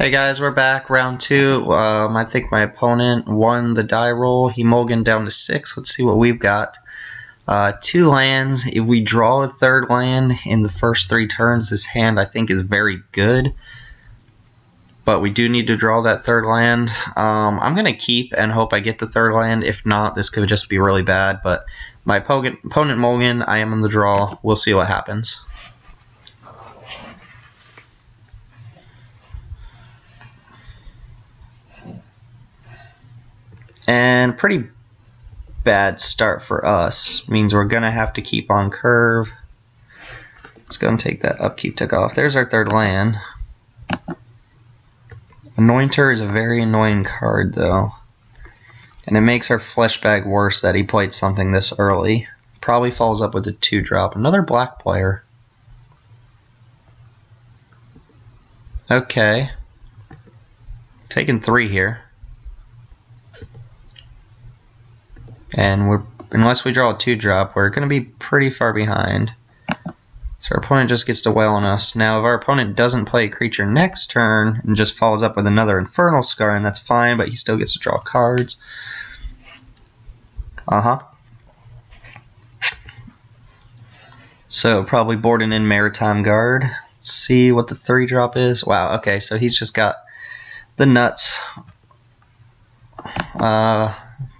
Hey guys, we're back. Round two. I think my opponent won the die roll. He mulliganed down to 6. Let's see what we've got. 2 lands. If we draw a third land in the first 3 turns, this hand I think is very good. But we do need to draw that third land. I'm going to keep and hope I get the third land. If not, this could just be really bad. But my opponent mulligan, I am in the draw. We'll see what happens. And pretty bad start for us. Means we're going to have to keep on curve. Let's go and take that upkeep tick off. There's our third land. Anointer is a very annoying card, though. And it makes our flesh bag worse that he played something this early. Probably follows up with a 2-drop. Another black player. Okay. Taking 3 here. And unless we draw a 2-drop, we're going to be pretty far behind. So our opponent just gets to wail on us. Now, if our opponent doesn't play a creature next turn and just follows up with another Infernal Scar, and that's fine, but he still gets to draw cards. So probably boarding in Maritime Guard. Let's see what the 3-drop is. Wow, okay, so he's just got the nuts.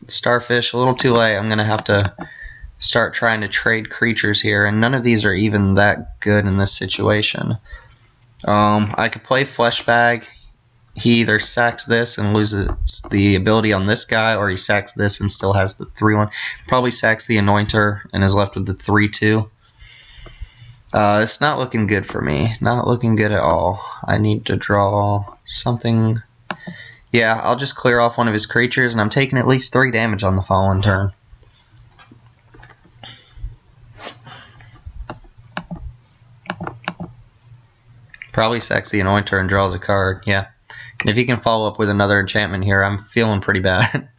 Starfish, a little too late. I'm going to have to start trying to trade creatures here, and none of these are even that good in this situation. I could play Flesh Bag. He either sacks this and loses the ability on this guy, or he sacks this and still has the 3-1. Probably sacks the Anointer and is left with the 3-2. It's not looking good for me. Not looking good at all. I need to draw something. Yeah, I'll just clear off one of his creatures, and I'm taking at least 3 damage on the following turn. Probably sacks the Anointer and draws a card, yeah. And if he can follow up with another enchantment here, I'm feeling pretty bad.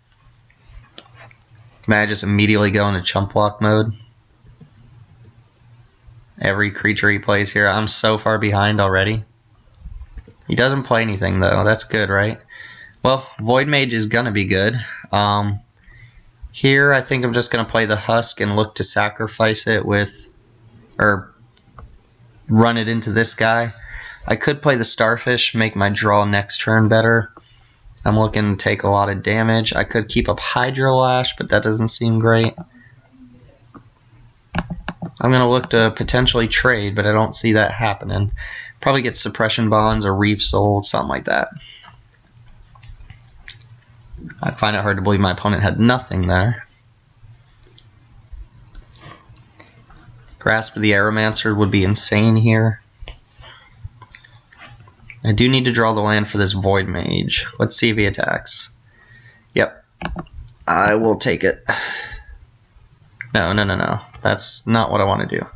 May I just immediately go into chump block mode? Every creature he plays here, I'm so far behind already. He doesn't play anything, though. That's good, right? Well, Void Mage is going to be good. Here, I think I'm just going to play the Husk and look to sacrifice it with, or run it into this guy. I could play the Starfish, make my draw next turn better. I'm looking to take a lot of damage. I could keep up Hydrolash, but that doesn't seem great. I'm going to look to potentially trade, but I don't see that happening. Probably get Suppression Bonds or Reef Soul, something like that. I find it hard to believe my opponent had nothing there. Grasp of the Aeromancer would be insane here. I do need to draw the land for this Void Mage. Let's see if he attacks. Yep. I will take it. No. That's not what I want to do.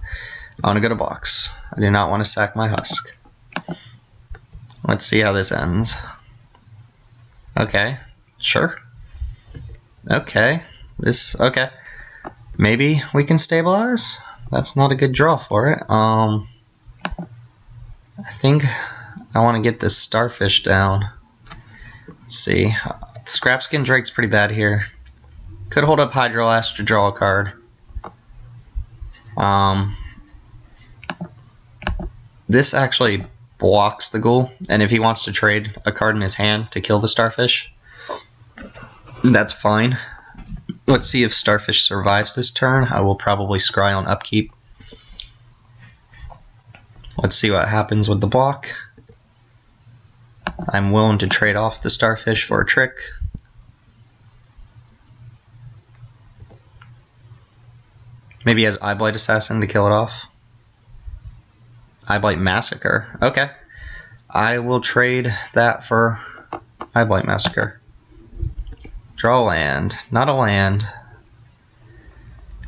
I want to go to box. I do not want to sack my Husk. Let's see how this ends. Okay. Sure. Okay. Okay. Maybe we can stabilize? That's not a good draw for it. I think I want to get this Starfish down. Let's see. Scrapskin Drake's pretty bad here. Could hold up Hydrolash to draw a card. This actually blocks the Ghoul, and if he wants to trade a card in his hand to kill the Starfish, that's fine. Let's see if Starfish survives this turn. I will probably scry on upkeep. Let's see what happens with the block. I'm willing to trade off the Starfish for a trick. Maybe he has Eyeblight Assassin to kill it off. Eyeblight Massacre. Okay. I will trade that for Eyeblight Massacre. Draw a land. Not a land.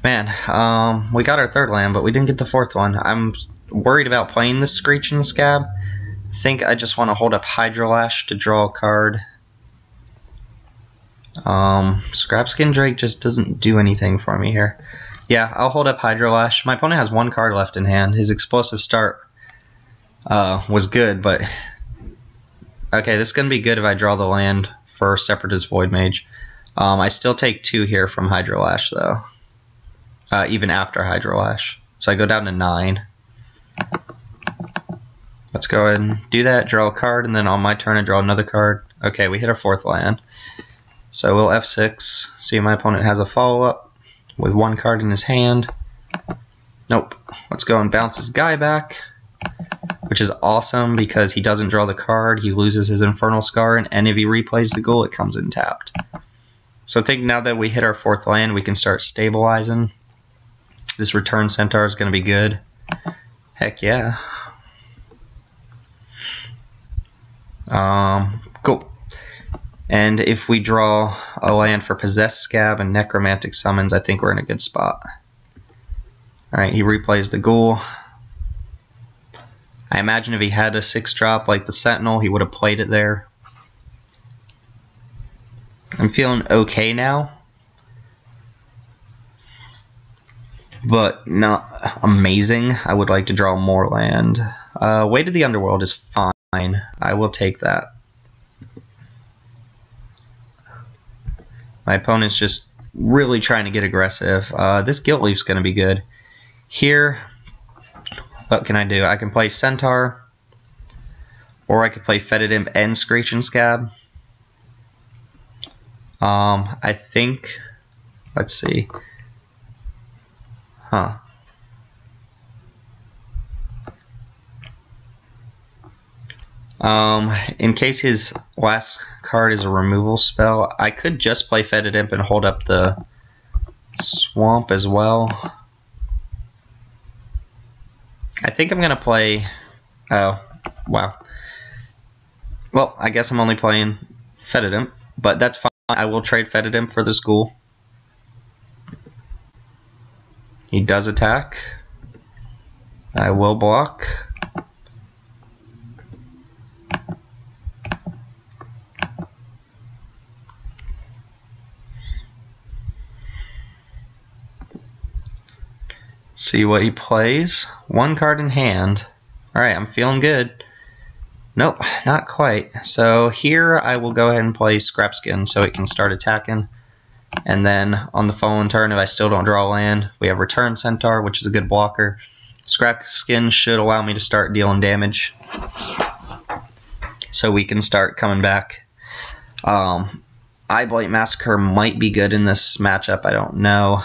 Man, we got our 3rd land, but we didn't get the 4th one. I'm worried about playing this Screeching Scab. I think I just want to hold up Hydrolash to draw a card. Scrapskin Drake just doesn't do anything for me here. Yeah, I'll hold up Hydrolash. My opponent has 1 card left in hand. His Explosive Start was good, but Okay, this is going to be good if I draw the land for Separatist Void Mage. I still take 2 here from Hydrolash, though. Even after Hydrolash. So I go down to 9. Let's go ahead and do that, draw a card, and then on my turn I draw another card. Okay, we hit our 4th land. So we'll F6. See if my opponent has a follow-up with 1 card in his hand. Nope. Let's go and bounce his guy back, which is awesome because he doesn't draw the card, he loses his Infernal Scar, and if he replays the ghoul, it comes in tapped. So I think now that we hit our 4th land, we can start stabilizing. This Return Centaur is going to be good. Heck yeah. Cool. And if we draw a land for Possessed Scab and Necromantic Summons, I think we're in a good spot. Alright, he replays the ghoul. I imagine if he had a 6-drop like the Sentinel, he would have played it there. I'm feeling okay now, but not amazing. I would like to draw more land. Way to the Underworld is fine. I will take that. My opponent's just really trying to get aggressive. This Gilt Leaf's going to be good. Here, what can I do? I can play Centaur, or I could play Fetid Imp and Screeching Scab. I think, let's see. In case his last card is a removal spell, I could just play Fetid Imp and hold up the Swamp as well. I think I'm going to play... Oh, wow. Well, I guess I'm only playing Fetid Imp, but that's fine. I will trade Fetid Imp for this ghoul. He does attack. I will block. See what he plays. 1 card in hand. Alright, I'm feeling good. Nope, not quite. So here I will go ahead and play Scrapskin so it can start attacking. And then on the following turn, if I still don't draw land, we have Return Centaur, which is a good blocker. Scrapskin should allow me to start dealing damage, so we can start coming back. Eyeblight Massacre might be good in this matchup, I don't know.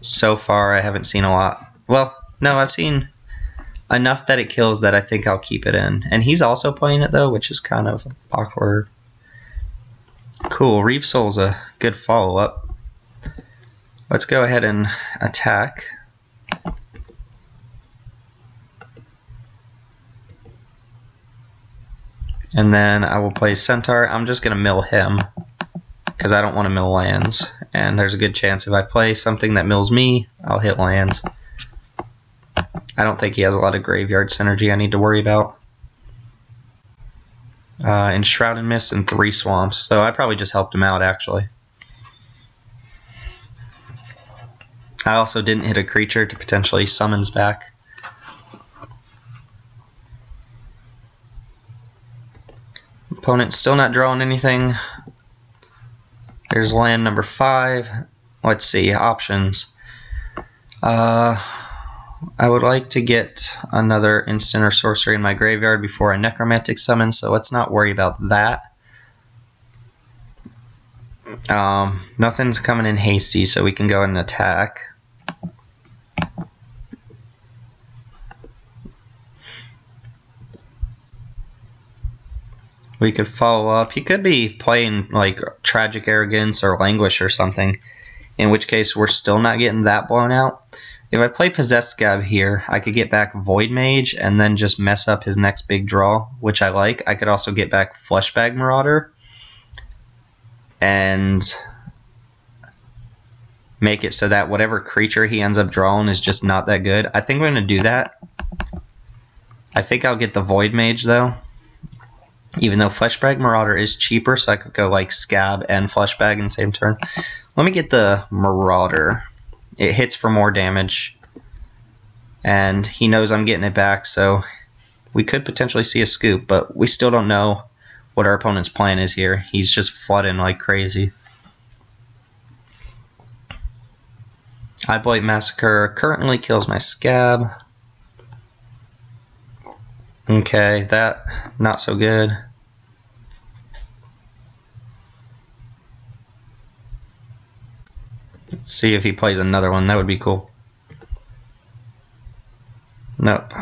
So far, I haven't seen a lot. Well, no, I've seen enough that it kills that I think I'll keep it in. And he's also playing it, though, which is kind of awkward. Cool, Reeve Soul's a good follow-up. Let's go ahead and attack. And then I will play Centaur. I'm just going to mill him, because I don't want to mill lands. And there's a good chance if I play something that mills me, I'll hit lands. I don't think he has a lot of graveyard synergy I need to worry about. Enshrouded Mist and 3 Swamps, so I probably just helped him out, actually. I also didn't hit a creature to potentially summons back. Opponent's still not drawing anything. There's land number 5. Let's see, options. I would like to get another instant or sorcery in my graveyard before a necromantic summon, so let's not worry about that. Nothing's coming in hasty, so we can go ahead and attack. We could follow up. He could be playing like Tragic Arrogance or Languish or something, in which case we're still not getting that blown out. If I play Possessed Scab here, I could get back Void Mage and then just mess up his next big draw, which I like. I could also get back Fleshbag Marauder and make it so that whatever creature he ends up drawing is just not that good. I think we're going to do that. I think I'll get the Void Mage, though. Even though Fleshbag Marauder is cheaper, so I could go like Scab and Fleshbag in the same turn. Let me get the Marauder. It hits for more damage, and he knows I'm getting it back, so we could potentially see a scoop, but we still don't know what our opponent's plan is here. He's just flooding like crazy. Eyeblight Massacre currently kills my Scab. Okay, that not so good. Let's see if he plays another one. That would be cool. Nope.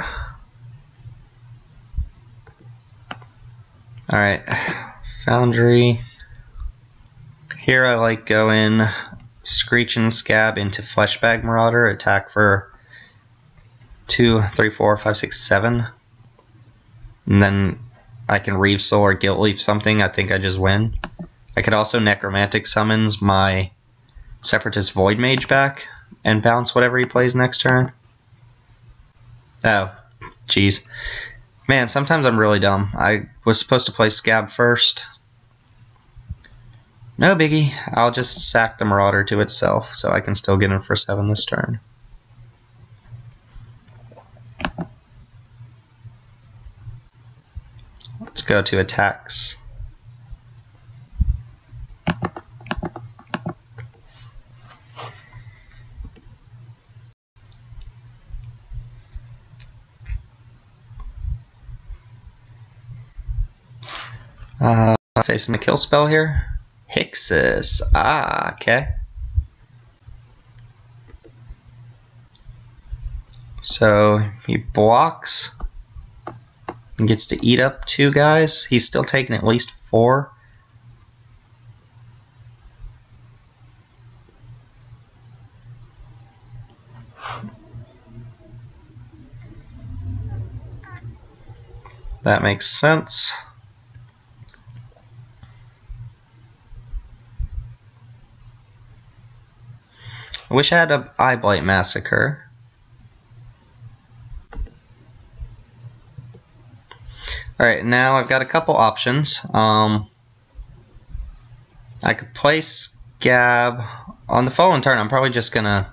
Alright, Foundry. Here I like going Screeching Scab into Fleshbag Marauder, attack for 2, 3, 4, 5, 6, 7. And then I can Reave Soul or Guilt Leaf something. I think I just win. I could also Necromantic Summons my Separatist Void Mage back and bounce whatever he plays next turn. Oh, jeez. Man, sometimes I'm really dumb. I was supposed to play Scab first. No biggie. I'll just sack the Marauder to itself so I can still get in for 7 this turn. Let's go to attacks. Facing a kill spell here. Hixus. Ah, okay. So he blocks and gets to eat up 2 guys. He's still taking at least 4. That makes sense. I wish I had an Eyeblight Massacre. Alright, now I've got a couple options. I could play Scab. On the following turn, I'm probably just gonna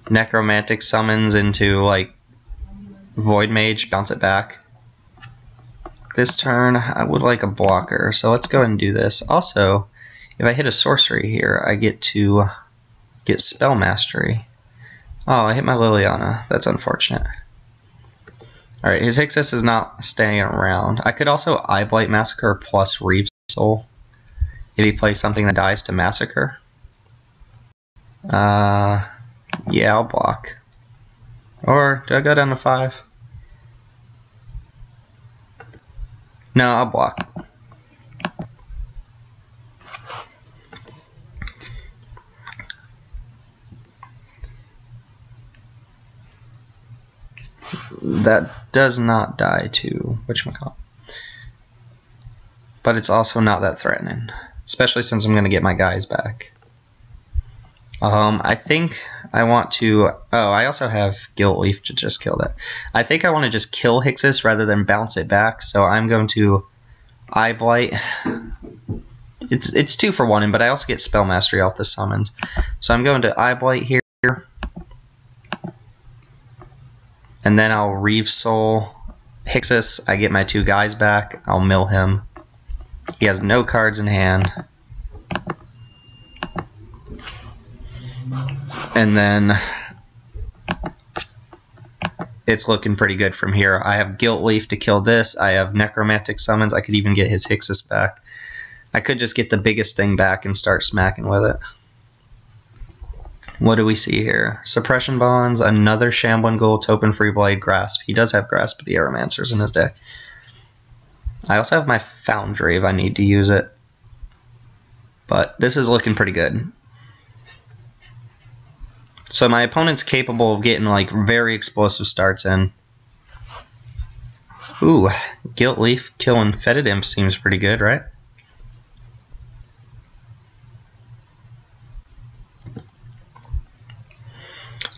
Necromantic Summons into, like, Void Mage, bounce it back. This turn, I would like a blocker, so let's go ahead and do this. Also, if I hit a sorcery here, I get to get Spell Mastery. Oh, I hit my Liliana. That's unfortunate. Alright, his Hixus is not staying around. I could also Eyeblight Massacre plus Reave Soul if he plays something that dies to Massacre. Yeah, I'll block. Or do I go down to 5? No, I'll block. That does not die to whatchamacallit. But it's also not that threatening. Especially since I'm going to get my guys back. I think I want to... Oh, I also have Guilt Leaf to just kill that. I think I want to just kill Hixus rather than bounce it back. So I'm going to Eyeblight. It's 2 for 1, but I also get Spell Mastery off the summons. So I'm going to Eyeblight here. And then I'll Reave Soul Hixus. I get my 2 guys back. I'll mill him. He has no cards in hand. And then it's looking pretty good from here. I have Guilt Leaf to kill this. I have Necromantic Summons. I could even get his Hixus back. I could just get the biggest thing back and start smacking with it. What do we see here? Suppression Bonds, another Shambling Ghoul, Topin Freeblade, Grasp. He does have Grasp, but the Aeromancer's in his deck. I also have my Foundry if I need to use it. But this is looking pretty good. So my opponent's capable of getting like very explosive starts in. Ooh, Guilt Leaf killing Fetid Imp seems pretty good, right?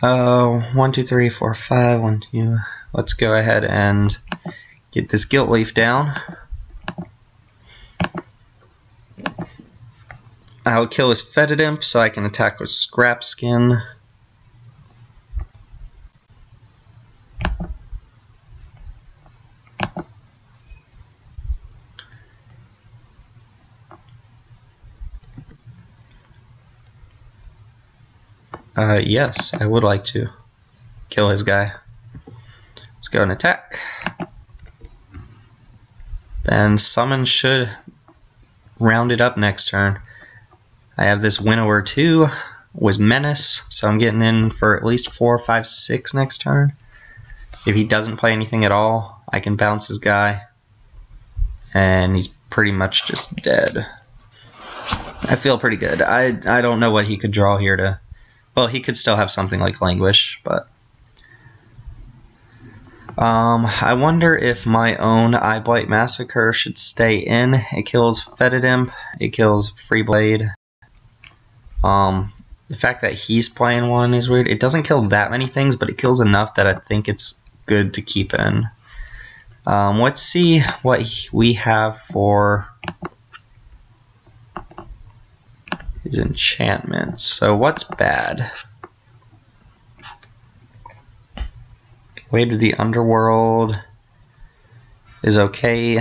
Oh, 1, 2, 3, 4, 5, 1, 2. Let's go ahead and get this Guilt Leaf down. I'll kill his Fetid Imp so I can attack with Scrap Skin. Yes, I would like to kill his guy. Let's go and attack. Then summon should round it up next turn. I have this Winnower 2 with Menace, so I'm getting in for at least 4, 5, 6 next turn. If he doesn't play anything at all, I can bounce his guy, and he's pretty much just dead. I feel pretty good. I don't know what he could draw here to... Well, he could still have something like Languish, but... I wonder if my own Eyeblight Massacre should stay in. It kills Fetid Imp, it kills Freeblade. The fact that he's playing one is weird. It doesn't kill that many things, but it kills enough that I think it's good to keep in. Let's see what we have for his enchantments. So what's bad? Way to the Underworld is okay.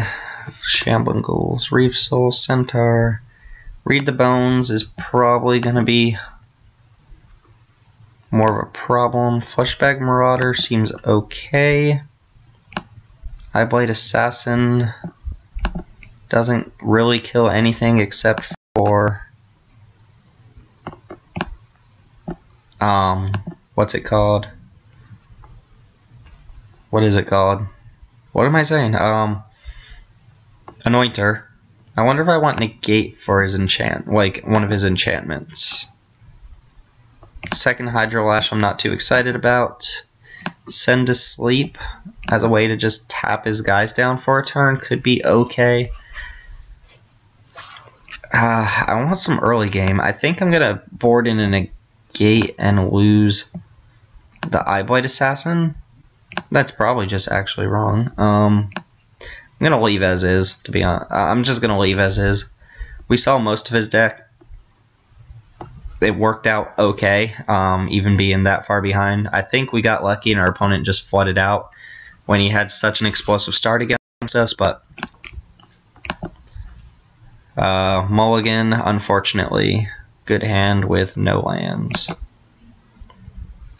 Shambling Ghouls, Reef Soul, Centaur. Read the Bones is probably going to be more of a problem. Fleshbag Marauder seems okay. Eyeblight Assassin doesn't really kill anything except for what's it called? What is it called? What am I saying? Anointer. I wonder if I want Negate for his like one of his enchantments. Second Hydrolash I'm not too excited about. Send to Sleep as a way to just tap his guys down for a turn could be okay. I want some early game. I think I'm gonna board in a Negate and lose the Eyeblight Assassin. That's probably just actually wrong. I'm gonna leave as is, to be honest. I'm just gonna leave as is. We saw most of his deck. It worked out okay, even being that far behind. I think we got lucky and our opponent just flooded out when he had such an explosive start against us, but Mulligan, unfortunately, good hand with no lands.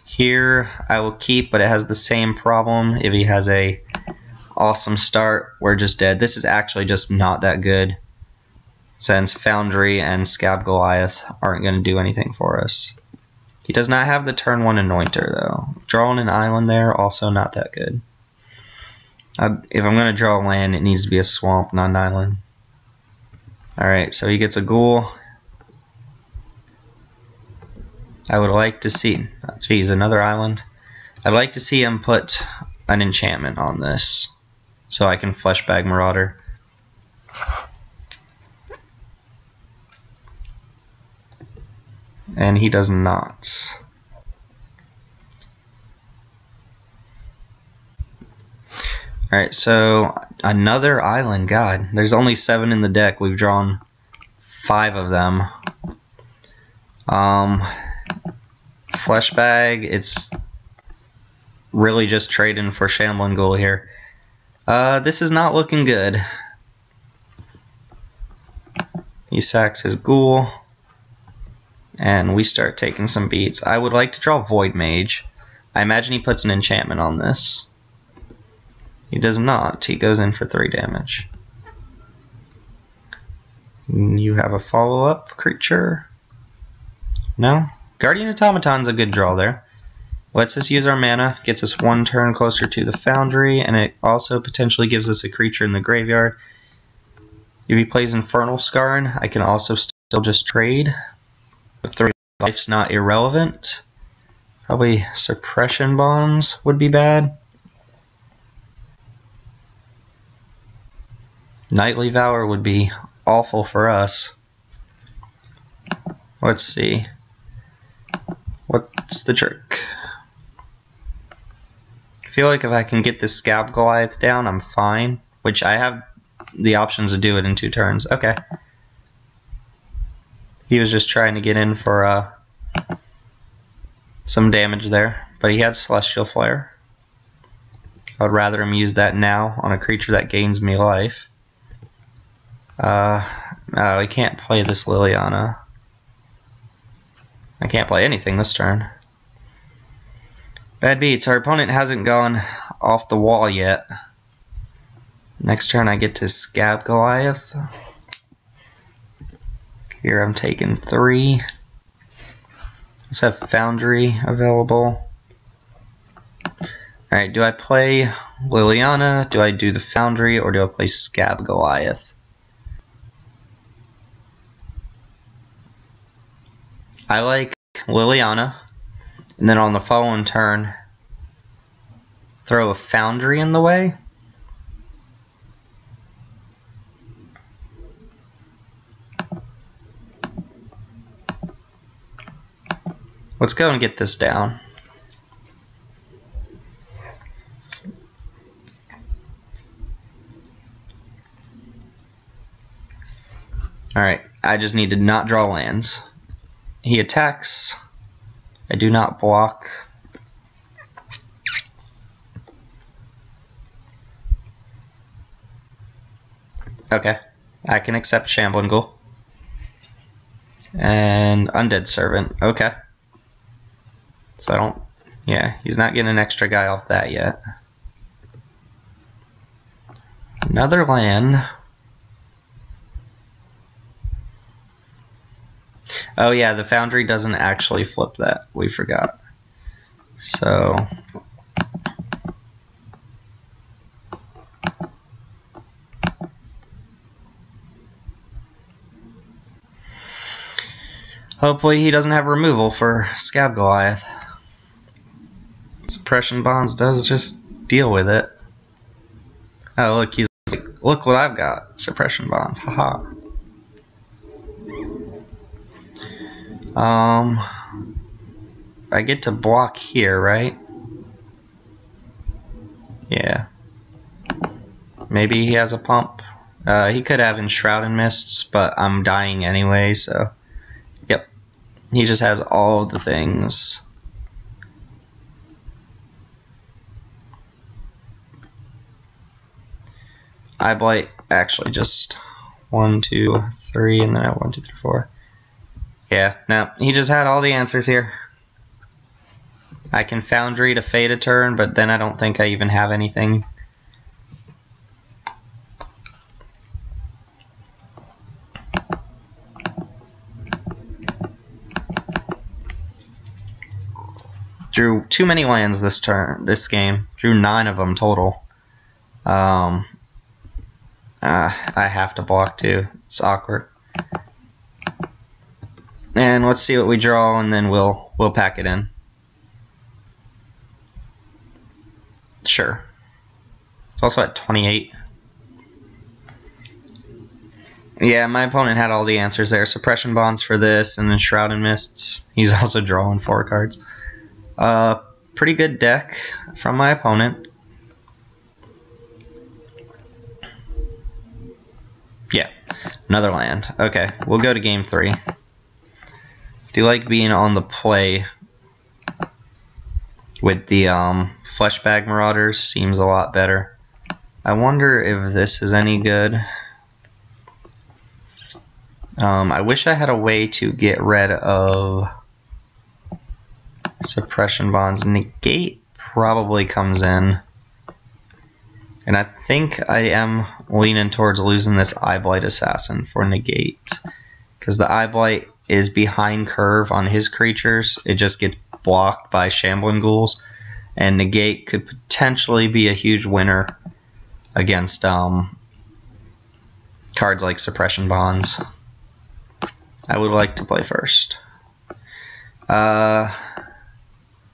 Here I will keep, but it has the same problem. If he has a awesome start, we're just dead. This is actually just not that good, since Foundry and Scab Goliath aren't going to do anything for us. He does not have the turn 1 Anointer, though. Drawing an island there, also not that good. If I'm going to draw a land, it needs to be a swamp, not an island. Alright, so he gets a Ghoul. I would like to see... Geez, another island. I'd like to see him put an enchantment on this, so I can Fleshbag Marauder. And he does not. Alright, so another island. God, there's only 7 in the deck. We've drawn 5 of them. Fleshbag, it's really just trading for Shambling Ghoul here. This is not looking good. He sacks his Ghoul, and we start taking some beats. I would like to draw Void Mage. I imagine he puts an enchantment on this. He does not. He goes in for 3 damage. You have a follow-up creature? No? Guardian Automaton's a good draw there. Lets us use our mana, gets us 1 turn closer to the Foundry, and it also potentially gives us a creature in the graveyard. If he plays Infernal Scarn, I can also still just trade. The 3 life's not irrelevant. Probably Suppression Bombs would be bad. Nightly Valor would be awful for us. Let's see. What's the trick? I feel like if I can get this Scab Goliath down, I'm fine. Which I have the options to do it in 2 turns. Okay. He was just trying to get in for some damage there. But he had Celestial Flare. I'd rather him use that now on a creature that gains me life. He can't play this Liliana. I can't play anything this turn. Bad beats. Our opponent hasn't gone off the wall yet. Next turn I get to Scab Goliath. Here I'm taking 3. Let's have Foundry available. Alright, do I play Liliana, do I do the Foundry, or do I play Scab Goliath? I like Liliana, and then on the following turn, throw a Foundry in the way. Let's go and get this down. Alright, I just need to not draw lands. He attacks. I do not block. Okay, I can accept Shambling Ghoul. And Undead Servant, okay. So I don't, yeah, he's not getting an extra guy off that yet. Another land. Oh yeah, the Foundry doesn't actually flip that. We forgot. So hopefully he doesn't have removal for Scab Goliath. Suppression Bonds does just deal with it. Oh look, he's like, look what I've got. Suppression Bonds, haha. I get to block here, right? Yeah. Maybe he has a pump. He could have Enshrouded Mists, but I'm dying anyway, so... Yep. He just has all of the things. Eye Blight, actually just 1, 2, 3, and then I have 1, 2, 3, 4. Yeah, no, he just had all the answers here. I can Foundry to fade a turn, but then I don't think I even have anything. Drew too many lands this game. Drew 9 of them total. I have to block too. It's awkward. And let's see what we draw, and then we'll pack it in. Sure. It's also at 28. Yeah, my opponent had all the answers there. Suppression Bonds for this, and then Shrouded Mists. He's also drawing 4 cards. Pretty good deck from my opponent. Yeah, another land. Okay, we'll go to game 3. Do like being on the play with the Fleshbag Marauders. Seems a lot better. I wonder if this is any good. I wish I had a way to get rid of Suppression Bonds. Negate probably comes in. And I think I am leaning towards losing this Eye Blight Assassin for Negate. Because the Eye Blight is behind curve on his creatures. It just gets blocked by Shambling Ghouls. And Negate could potentially be a huge winner against cards like Suppression Bonds. I would like to play first.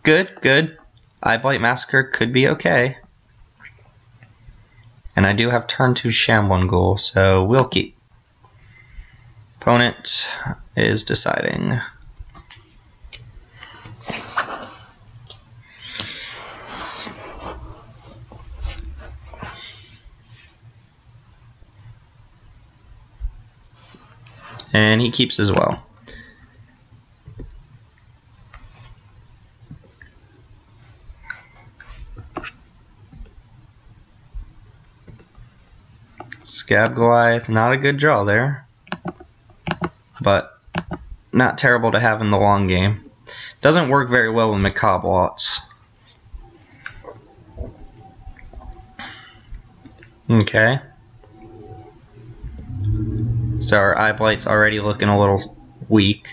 Good. Eye Blight Massacre could be okay. And I do have turn 2 Shambling Ghoul, so we'll keep. Opponent is deciding. And he keeps as well. Scab Goliath, not a good draw there. But not terrible to have in the long game. Doesn't work very well with Makablots. Okay. So our Eye Blight's already looking a little weak.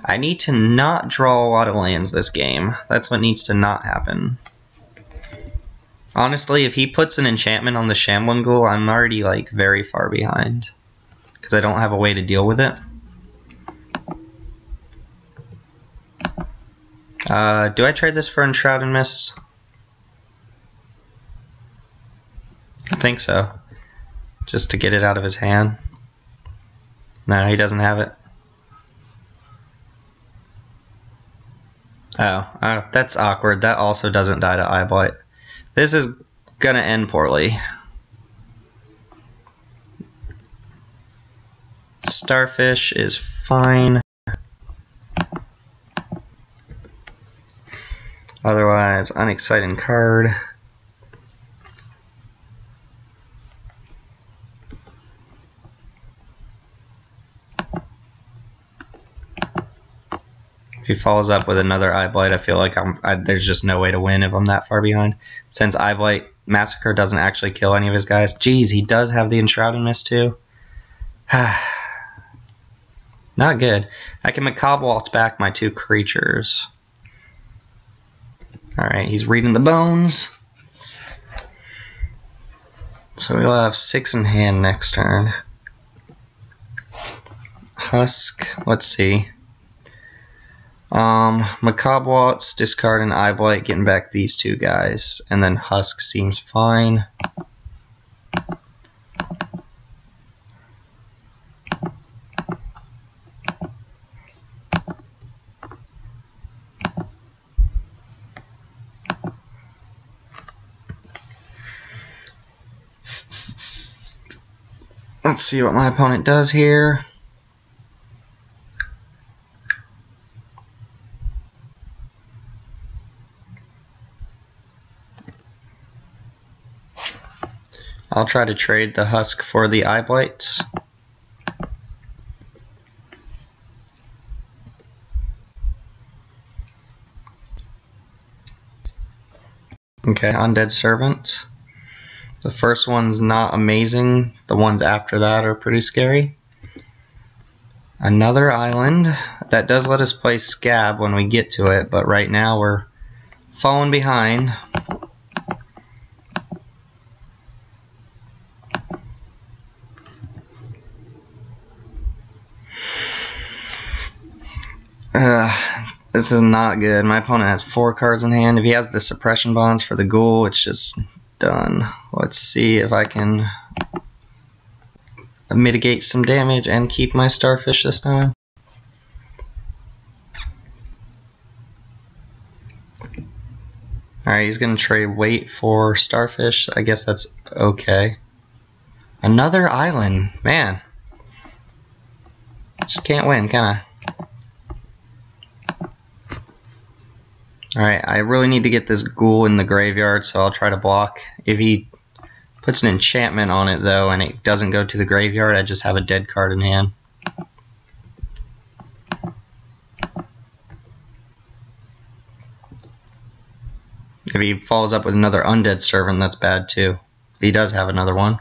I need to not draw a lot of lands this game. That's what needs to not happen. Honestly, if he puts an enchantment on the Shambling Ghoul, I'm already like very far behind. Because I don't have a way to deal with it. Do I trade this for Enshrouded Mist? I think so. Just to get it out of his hand. No, he doesn't have it. Oh, that's awkward. That also doesn't die to Eye Blight. This is gonna end poorly. Starfish is fine. Otherwise, unexciting card. If he follows up with another Eye Blight, I feel like there's just no way to win if I'm that far behind. Since Eye Blight Massacre doesn't actually kill any of his guys. Geez, he does have the Enshrouded Mist too. Not good. I can Makablots back my 2 creatures. Alright, he's reading the bones. So we'll have 6 in hand next turn. Husk, let's see. Makablots, discard an Eye Blight, getting back these 2 guys. And then Husk seems fine. Let's see what my opponent does here. I'll try to trade the Husk for the Eye Blight. Okay, Undead Servant. The first one's not amazing. The ones after that are pretty scary. Another island. That does let us play Scab when we get to it, but right now we're falling behind. This is not good. My opponent has 4 cards in hand. If he has the Suppression Bonds for the Ghoul, it's just done. Let's see if I can mitigate some damage and keep my Starfish this time. Alright, he's going to trade Weight for Starfish. I guess that's okay. Another island. Man. Just can't win, can I? Alright, I really need to get this Ghoul in the graveyard, so I'll try to block. If he puts an enchantment on it, though, and it doesn't go to the graveyard, I just have a dead card in hand. If he follows up with another Undead Servant, that's bad, too. He does have another one.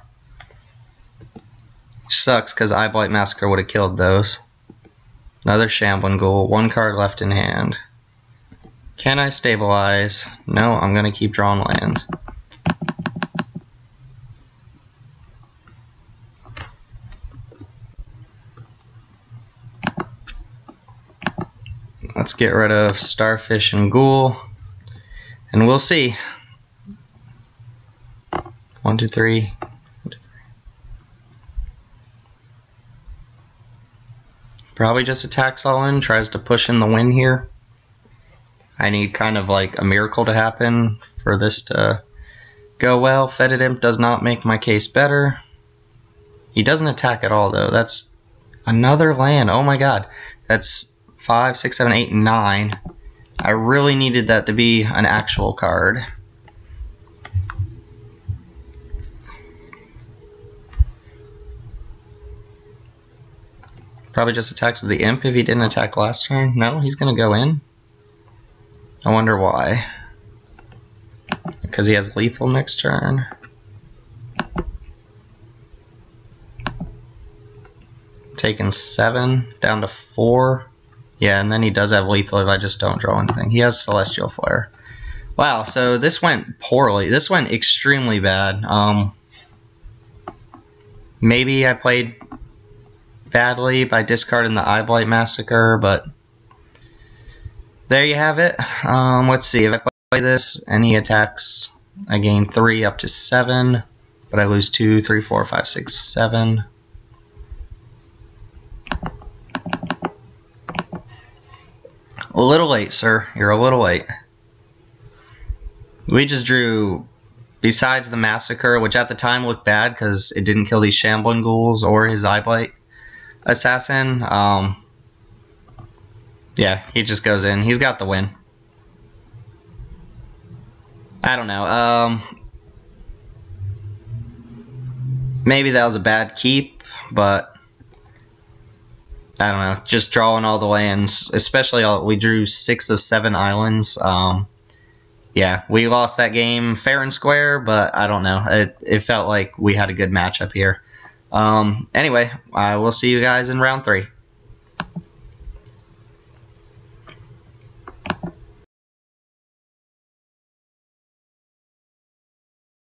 Which sucks, because Eye Blight Massacre would have killed those. Another Shambling Ghoul, 1 card left in hand. Can I stabilize? No, I'm going to keep drawing lands. Let's get rid of Starfish and Ghoul, and we'll see. 1, 2, 3. 1, 2, 3. Probably just attacks all in, tries to push in the win here. I need kind of like a miracle to happen for this to go well. Fetid Imp does not make my case better. He doesn't attack at all, though. That's another land. Oh my god. That's 5, 6, 7, 8, 9. I really needed that to be an actual card. Probably just attacks with the imp if he didn't attack last turn. No, he's going to go in. I wonder why. Because he has lethal next turn. Taking 7 down to 4. Yeah, and then he does have lethal if I just don't draw anything. He has Celestial Flare. Wow, so this went poorly. This went extremely bad. Maybe I played badly by discarding the Eyeblight Massacre, but there you have it. Let's see, if I play this and he attacks, I gain 3 up to 7, but I lose 2, 3, 4, 5, 6, 7. A little late, sir. You're a little late. We just drew, besides the Massacre, which at the time looked bad because it didn't kill these Shambling Ghouls or his Eyeblight Assassin. Yeah, he just goes in. He's got the win. I don't know. Maybe that was a bad keep, but I don't know. Just drawing all the lands, especially we drew 6 of 7 islands. Yeah, we lost that game fair and square, but I don't know. It felt like we had a good matchup here. Anyway, I will see you guys in round 3.